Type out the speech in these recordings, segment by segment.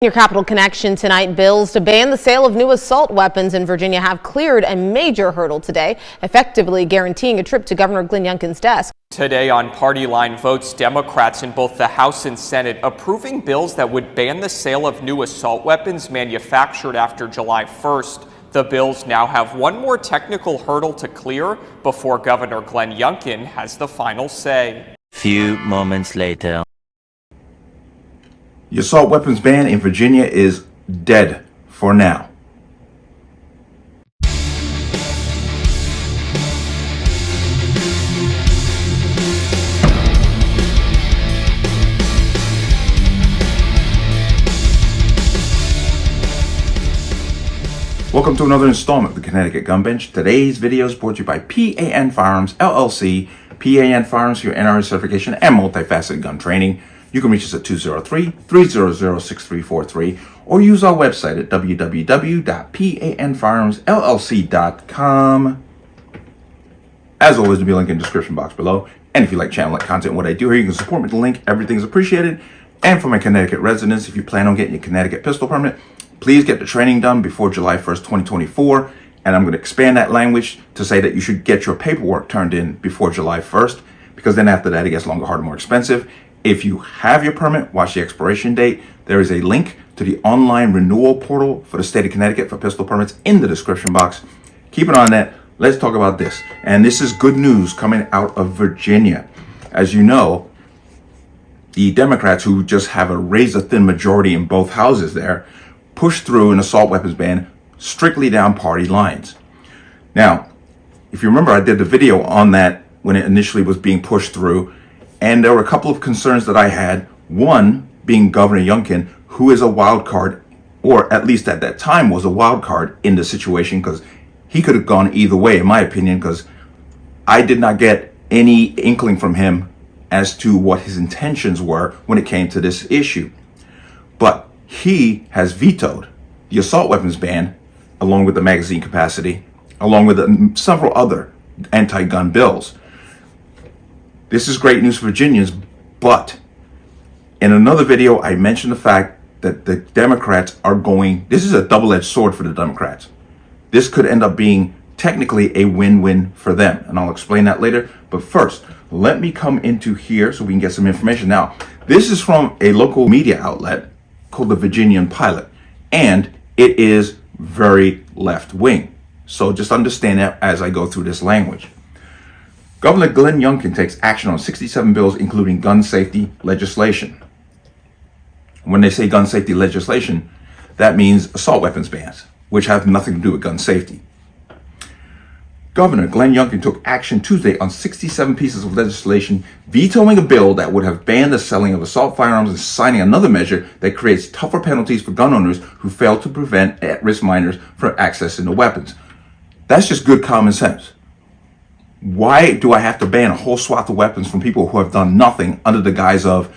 Your Capital Connection tonight. Bills to ban the sale of new assault weapons in Virginia have cleared a major hurdle today, effectively guaranteeing a trip to Governor Glenn Younkin's desk. Today on party line votes, Democrats in both the House and Senate approving bills that would ban the sale of new assault weapons manufactured after July 1st. The bills now have one more technical hurdle to clear before Governor Glenn Younkin has the final say. Few moments later. The assault weapons ban in Virginia is dead for now. Welcome to another installment of the Connecticut Gun Bench. Today's video is brought to you by P.A.N. Firearms, LLC. P.A.N. Firearms for your NRA certification and multifaceted gun training. You can reach us at 203-300-6343 or use our website at www.panfirearmsllc.com. As always, there'll be a link in the description box below. And if you like channel content, what I do here, you can support me with the link. Everything's appreciated. And for my Connecticut residents, if you plan on getting your Connecticut pistol permit, please get the training done before July 1st, 2024. And I'm going to expand that language to say that you should get your paperwork turned in before July 1st, because then after that, it gets longer, harder, more expensive. If you have your permit, watch the expiration date. There is a link to the online renewal portal for the state of Connecticut for pistol permits in the description box. Keep it on that. Let's talk about this. And this is good news coming out of Virginia. As you know, the Democrats, who just have a razor-thin majority in both houses there, pushed through an assault weapons ban strictly down party lines. Now, if you remember, I did the video on that when it initially was being pushed through. And there were a couple of concerns that I had. One being Governor Younkin, who is a wild card, or at least at that time was a wild card in the situation, because he could have gone either way, in my opinion, because I did not get any inkling from him as to what his intentions were when it came to this issue. But he has vetoed the assault weapons ban, along with the magazine capacity, along with several other anti-gun bills. This is great news for Virginians, but in another video, I mentioned the fact that the Democrats are this is a double-edged sword for the Democrats. This could end up being technically a win-win for them, and I'll explain that later. But first, let me come into here so we can get some information. Now, this is from a local media outlet called the Virginian Pilot, and it is very left-wing. So just understand that as I go through this language. Governor Glenn Younkin takes action on 67 bills, including gun safety legislation. When they say gun safety legislation, that means assault weapons bans, which have nothing to do with gun safety. Governor Glenn Younkin took action Tuesday on 67 pieces of legislation, vetoing a bill that would have banned the selling of assault firearms and signing another measure that creates tougher penalties for gun owners who fail to prevent at-risk minors from accessing the weapons. That's just good common sense. Why do I have to ban a whole swath of weapons from people who have done nothing under the guise of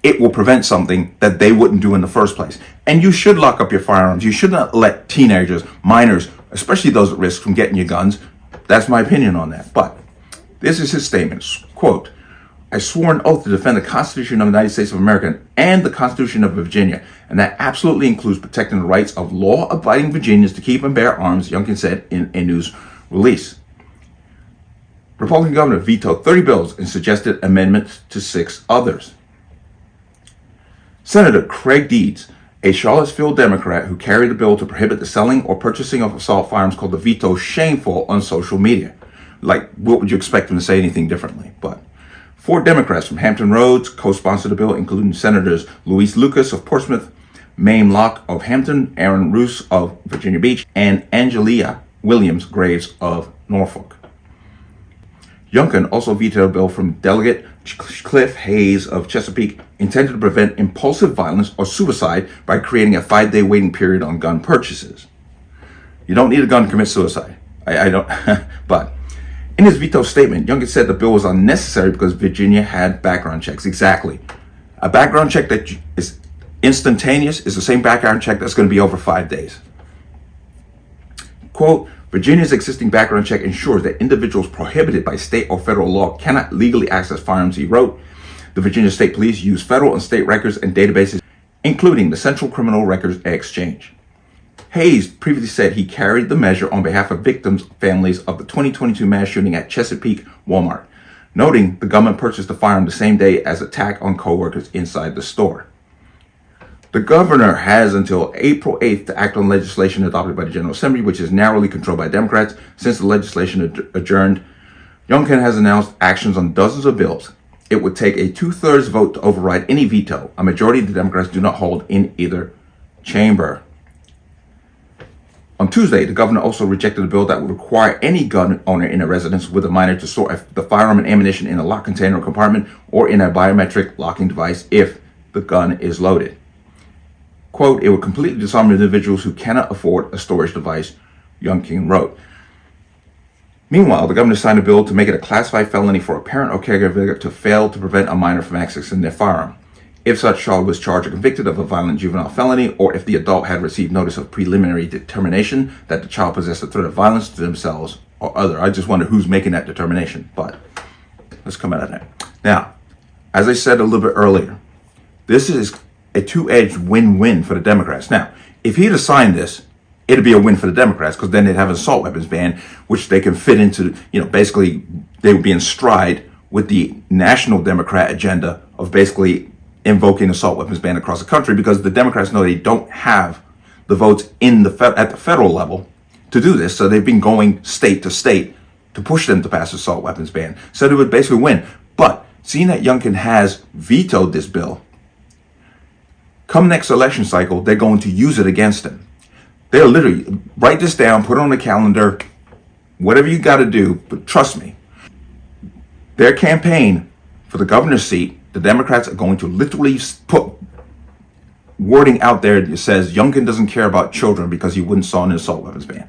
it will prevent something that they wouldn't do in the first place? And you should lock up your firearms. You should not let teenagers, minors, especially those at risk, from getting your guns. That's my opinion on that. But this is his statement. Quote, I swore an oath to defend the Constitution of the United States of America and the Constitution of Virginia, and that absolutely includes protecting the rights of law-abiding Virginians to keep and bear arms, Younkin said in a news release. Republican governor vetoed 30 bills and suggested amendments to 6 others. Senator Craig Deeds, a Charlottesville Democrat who carried a bill to prohibit the selling or purchasing of assault firearms, called the veto shameful on social media. Like, what would you expect him to say anything differently? But 4 Democrats from Hampton Roads co-sponsored the bill, including Senators Louise Lucas of Portsmouth, Mame Locke of Hampton, Aaron Roos of Virginia Beach, and Angelia Williams Graves of Norfolk. Younkin also vetoed a bill from Delegate Cliff Hayes of Chesapeake, intended to prevent impulsive violence or suicide by creating a 5-day waiting period on gun purchases. You don't need a gun to commit suicide. I don't. But in his veto statement, Younkin said the bill was unnecessary because Virginia had background checks. Exactly. A background check that is instantaneous is the same background check that's going to be over 5 days. Quote, Virginia's existing background check ensures that individuals prohibited by state or federal law cannot legally access firearms, he wrote. The Virginia State Police use federal and state records and databases including the Central Criminal Records Exchange. Hayes previously said he carried the measure on behalf of victims' families of the 2022 mass shooting at Chesapeake Walmart, noting the government purchased the firearm the same day as attack on co-workers inside the store. The governor has until April 8th to act on legislation adopted by the General Assembly, which is narrowly controlled by Democrats. Since the legislation adjourned, Younkin has announced actions on dozens of bills. It would take a 2/3 vote to override any veto. A majority of the Democrats do not hold in either chamber. On Tuesday, the governor also rejected a bill that would require any gun owner in a residence with a minor to store the firearm and ammunition in a locked container or compartment or in a biometric locking device if the gun is loaded. Quote, it would completely disarm individuals who cannot afford a storage device, Younkin wrote. Meanwhile, the governor signed a bill to make it a classified felony for a parent or caregiver to fail to prevent a minor from accessing their firearm, if such child was charged or convicted of a violent juvenile felony, or if the adult had received notice of preliminary determination that the child possessed a threat of violence to themselves or other. I just wonder who's making that determination, but let's come out of that. Now, as I said a little bit earlier, this is a two-edged win-win for the Democrats. Now, if he'd have signed this, it'd be a win for the Democrats because then they'd have an assault weapons ban, which they can fit into, basically they would be in stride with the national Democrat agenda of basically invoking assault weapons ban across the country, because the Democrats know they don't have the votes at the federal level to do this. So they've been going state to state to push them to pass assault weapons ban. So they would basically win. But seeing that Younkin has vetoed this bill, come next election cycle, they're going to use it against him. They'll literally write this down, put it on the calendar, whatever you got to do. But trust me, their campaign for the governor's seat, the Democrats are going to literally put wording out there that says Younkin doesn't care about children because he wouldn't sign an assault weapons ban.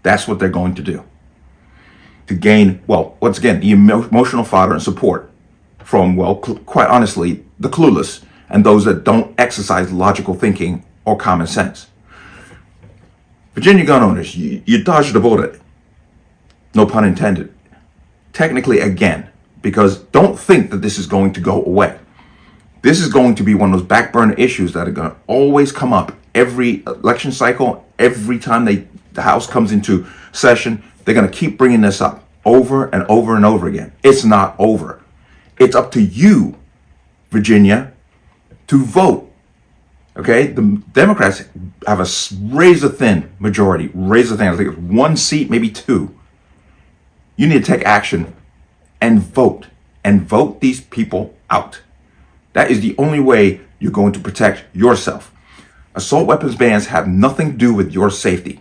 That's what they're going to do. To gain, well, once again, the emotional fodder and support from, well, quite honestly, the clueless and those that don't exercise logical thinking or common sense. Virginia gun owners, you dodged the bullet. No pun intended. Technically, again, because don't think that this is going to go away. This is going to be one of those back burner issues that are going to always come up every election cycle. Every time the House comes into session, they're going to keep bringing this up over and over and over again. It's not over. It's up to you, Virginia, to vote. Okay? The Democrats have a razor-thin majority. Razor-thin. I think it's one seat, maybe two. You need to take action and vote these people out. That is the only way you're going to protect yourself. Assault weapons bans have nothing to do with your safety.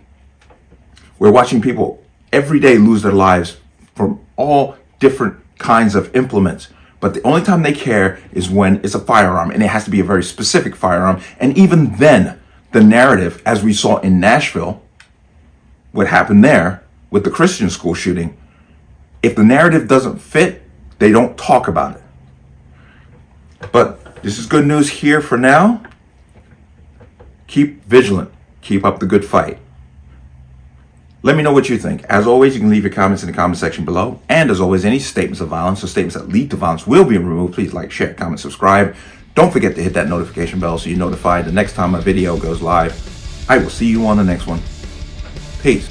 We're watching people every day lose their lives from all different kinds of implements. But the only time they care is when it's a firearm, and it has to be a very specific firearm. And even then, the narrative, as we saw in Nashville, what happened there with the Christian school shooting, if the narrative doesn't fit, they don't talk about it. But this is good news here for now. Keep vigilant. Keep up the good fight. Let me know what you think. As always, you can leave your comments in the comment section below. And as always, any statements of violence or statements that lead to violence will be removed. Please like, share, comment, subscribe. Don't forget to hit that notification bell so you're notified the next time a video goes live. I will see you on the next one. Peace.